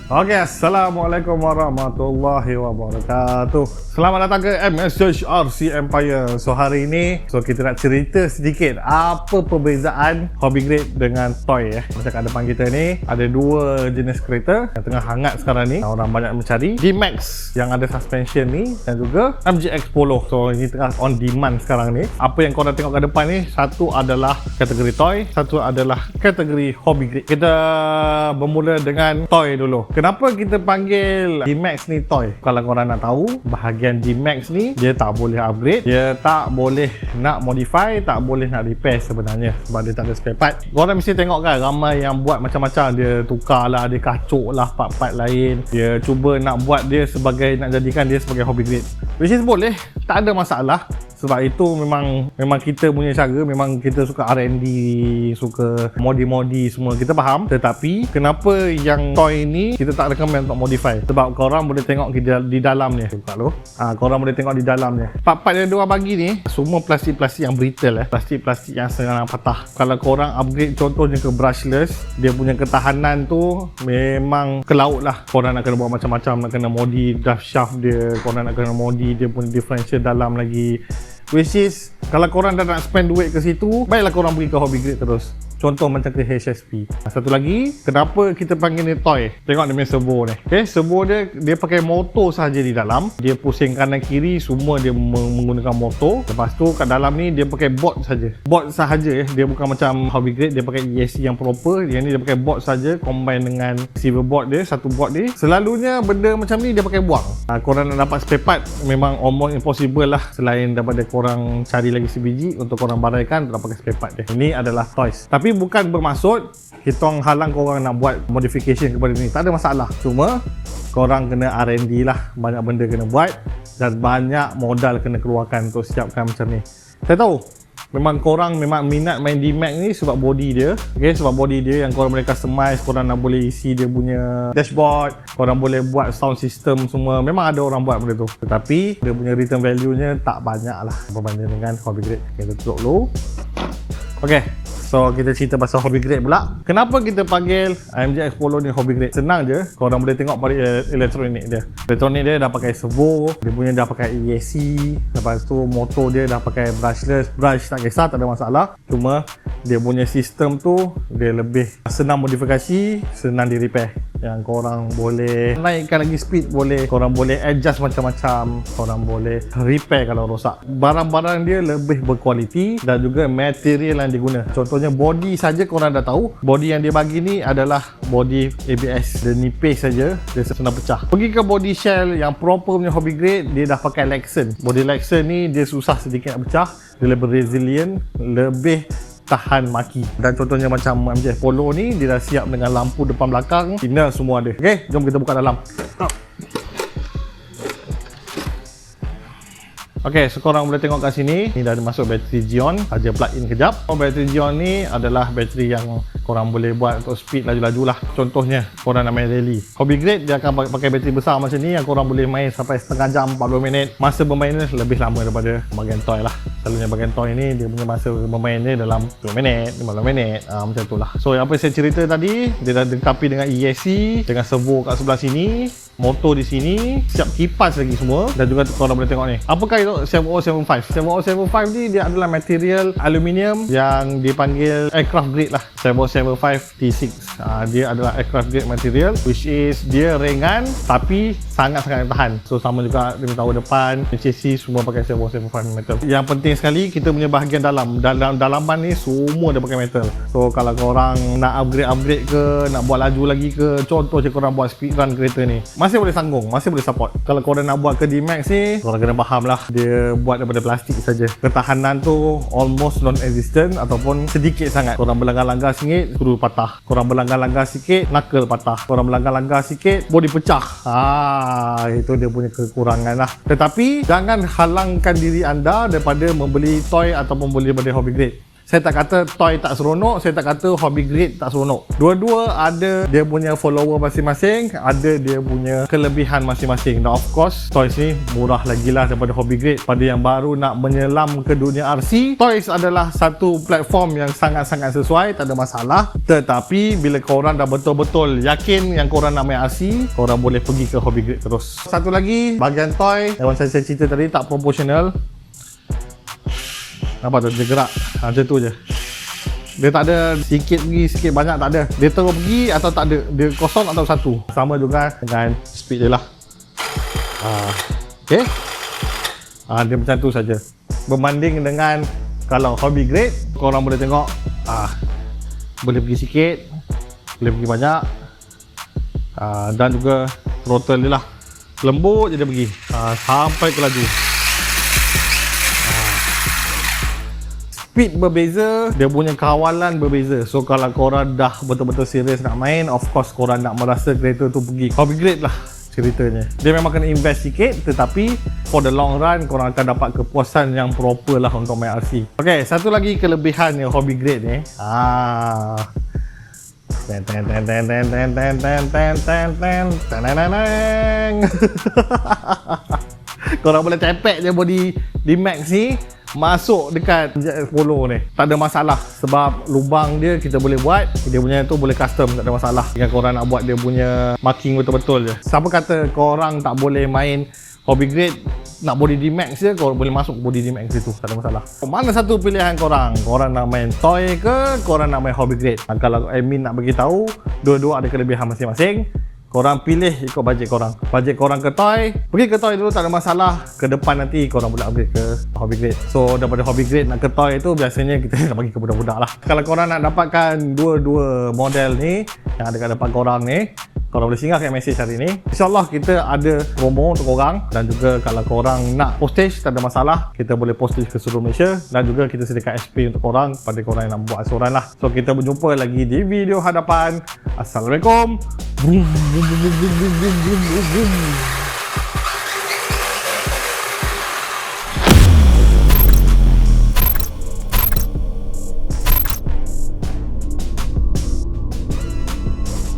Okey, Assalamualaikum warahmatullahi wabarakatuh. Selamat datang ke MSHRC Empire. So hari ini, kita nak cerita sedikit apa perbezaan hobby grade dengan toy Macam kat depan kita ni, ada dua jenis kereta yang tengah hangat sekarang ni. Orang banyak mencari D-Max yang ada suspension ni dan juga MGX Polo. So ini tengah on demand sekarang ni. Apa yang korang tengok kat depan ni, satu adalah kategori toy, satu adalah kategori hobby grade. Kita bermula dengan toy dulu. Kenapa kita panggil D-Max ni toy? Kalau korang nak tahu, bahagian D-Max ni dia tak boleh upgrade, dia tak boleh nak modify, tak boleh nak repair sebenarnya sebab dia tak ada spare part. Korang mesti tengok kan, ramai yang buat macam-macam. Dia tukar lah, dia kacuk lah part-part lain, dia cuba nak buat dia sebagai, nak jadikan dia sebagai hobby grade, which is boleh, tak ada masalah. Sebab itu memang kita punya cara, memang kita suka R&D, suka modi-modi semua, kita faham. Tetapi kenapa yang toy ni kita tak recommend untuk modify? Sebab korang boleh tengok di dalam ni. Buka dulu. Korang boleh tengok di dalam ni. Part-part yang diorang bagi ni semua plastik-plastik yang brittle plastik-plastik yang senang patah. Kalau korang upgrade contohnya ke brushless, dia punya ketahanan tu memang ke laut lah. Korang nak kena buat macam-macam, nak kena modi drive shaft dia, korang nak kena modi dia punya differential dalam lagi. Which is, kalau korang dah nak spend duit ke situ, baiklah korang pergi ke hobby grade terus. Contoh macam ke HSP. Satu lagi, kenapa kita panggil ni toy? Tengok dia punya servo ni. Okay, servo dia pakai motor sahaja di dalam. Dia pusing kanan kiri, semua dia menggunakan motor. Lepas tu kat dalam ni dia pakai board saja. Board sahaja dia bukan macam hobby grade, dia pakai ESC yang proper. Yang ni dia pakai board saja, combine dengan silver board dia, satu board dia. Selalunya benda macam ni dia pakai buang. Korang nak dapat spare part memang almost impossible lah, selain daripada korang cari lagi sebiji untuk korang baraikan untuk dapat spare part dia. Ini adalah toys. Tapi bukan bermaksud kita halang korang nak buat modification kepada ni, tak ada masalah. Cuma korang kena R&D lah, banyak benda kena buat dan banyak modal kena keluarkan untuk siapkan macam ni. Saya tahu memang korang memang minat main D-Max ni sebab body dia. Okay, sebab body dia yang korang boleh customize, korang nak boleh isi dia punya dashboard, korang boleh buat sound system semua. Memang ada orang buat benda tu, tetapi dia punya return value nya tak banyak lah berbanding dengan hobby grade. Kita tutup dulu. Okay, so kita cerita pasal hobby grade pula. Kenapa kita panggil MGX Polo ni hobby grade? Senang je, korang boleh tengok pada elektronik dia. Elektronik dia dah pakai servo, dia punya dah pakai ESC. Lepas tu motor dia dah pakai brushless. Brush tak kisah, tak ada masalah. Cuma dia punya sistem tu dia lebih senang modifikasi, senang di repair. Yang korang boleh naikkan lagi speed, boleh, korang boleh adjust macam-macam, korang boleh repair kalau rosak. Barang-barang dia lebih berkualiti dan juga material yang diguna. Contohnya body saja korang dah tahu, body yang dia bagi ni adalah body ABS. Dia nipis saja, dia senang pecah. Pergi ke body shell yang proper punya hobby grade, dia dah pakai Lexan. Body Lexan ni dia susah sedikit nak pecah, dia lebih resilient, lebih tahan maki. Dan contohnya macam MGX Polo ni, dia dah siap dengan lampu depan belakang, signal semua ada. Okay, jom kita buka dalam. Okay, so korang boleh tengok kat sini, ni dah masuk bateri Xeon, saja plug in kejap. Bateri Xeon ni adalah bateri yang korang boleh buat untuk speed laju-laju lah. Contohnya korang nak main rally, hobby grade dia akan pakai bateri besar macam ni yang korang boleh main sampai setengah jam, 40 minit. Masa bermainnya lebih lama daripada bahagian toy lah. Selalunya bahagian toy ni dia punya masa bermainnya dalam 10 minit, 15 minit, macam tu lah. So apa saya cerita tadi, dia dah lengkapi dengan ESC, dengan servo kat sebelah sini, motor di sini, siap kipas lagi semua. Dan juga korang boleh tengok ni, apakah itu 7075? 7075 ni dia adalah material aluminium yang dipanggil aircraft grade lah. 7075 T6 dia adalah aircraft grade material, which is dia ringan tapi sangat-sangat tahan. So sama juga dia tahu depan, chassis semua pakai 7075 metal. Yang penting sekali, kita punya bahagian dalaman ni semua dia pakai metal. So kalau korang nak upgrade ke, nak buat laju lagi ke, contoh je korang buat speed run kereta ni, masih boleh sanggung, masih boleh support. Kalau korang nak buat ke D-Max ni, korang kena faham lah, dia buat daripada plastik saja. Ketahanan tu almost non-existent ataupun sedikit sangat. Korang berlanggar-langgar sikit, skru patah. Korang berlanggar-langgar sikit, knuckle patah. Korang berlanggar-langgar sikit, body pecah. Itu dia punya kekurangan lah. Tetapi jangan halangkan diri anda daripada membeli toy ataupun beli daripada hobby grade. Saya tak kata toy tak seronok, saya tak kata hobby grade tak seronok. Dua-dua ada dia punya follower masing-masing, ada dia punya kelebihan masing-masing. Dan of course, toys ni murah lagi lah daripada hobby grade. Pada yang baru nak menyelam ke dunia RC, toys adalah satu platform yang sangat-sangat sesuai, tak ada masalah. Tetapi bila korang dah betul-betul yakin yang korang nak main RC, korang boleh pergi ke hobby grade terus. Satu lagi, bahagian toy yang saya cerita tadi tak proportional. Nampak tu, dia gerak macam tu je. Dia tak ada sikit pergi, sikit banyak, tak ada. Dia terus pergi atau tak ada, dia kosong atau satu. Sama juga dengan speed dia lah. Okay, dia macam tu saja. Berbanding dengan kalau hobby grade, korang boleh tengok boleh pergi sikit, boleh pergi banyak, dan juga throttle dia lah lembut je dia pergi sampai ke laju. Speed berbeza, dia punya kawalan berbeza. So kalau korang dah betul-betul serius nak main, of course korang nak merasa kereta tu pergi hobby grade lah ceritanya. Dia memang kena invest sikit, tetapi for the long run korang akan dapat kepuasan yang proper lah untuk main RC. Okay, satu lagi kelebihan yang hobby grade ni, korang boleh tepek je body D-Max ni masuk dekat polo ni, tak ada masalah sebab lubang dia kita boleh buat, dia punya tu boleh custom, tak ada masalah. Jika korang nak buat dia punya marking betul-betul je. Siapa kata korang tak boleh main hobby grade, nak body D-Max je, korang boleh masuk body D-Max itu, tak ada masalah. Mana satu pilihan korang? Korang nak main toy ke korang nak main hobby grade? Kalau admin nak bagi tahu, dua-dua ada kelebihan masing-masing. Korang pilih ikut bajet korang. Bajet korang ke toy, pergi ke toy dulu, tak ada masalah. Ke depan nanti korang boleh upgrade ke hobby grade. So daripada hobby grade nak ke toy tu, biasanya kita nak bagi ke budak-budak lah. Kalau korang nak dapatkan dua-dua model ni yang ada kat depan korang ni, korang boleh singgah kat message hari ni. InsyaAllah kita ada promo untuk korang. Dan juga kalau korang nak postage, tak ada masalah, kita boleh postage ke seluruh Malaysia. Dan juga kita sediakan SP untuk korang pada korang yang nak buat asuran lah. So kita berjumpa lagi di video hadapan. Assalamualaikum.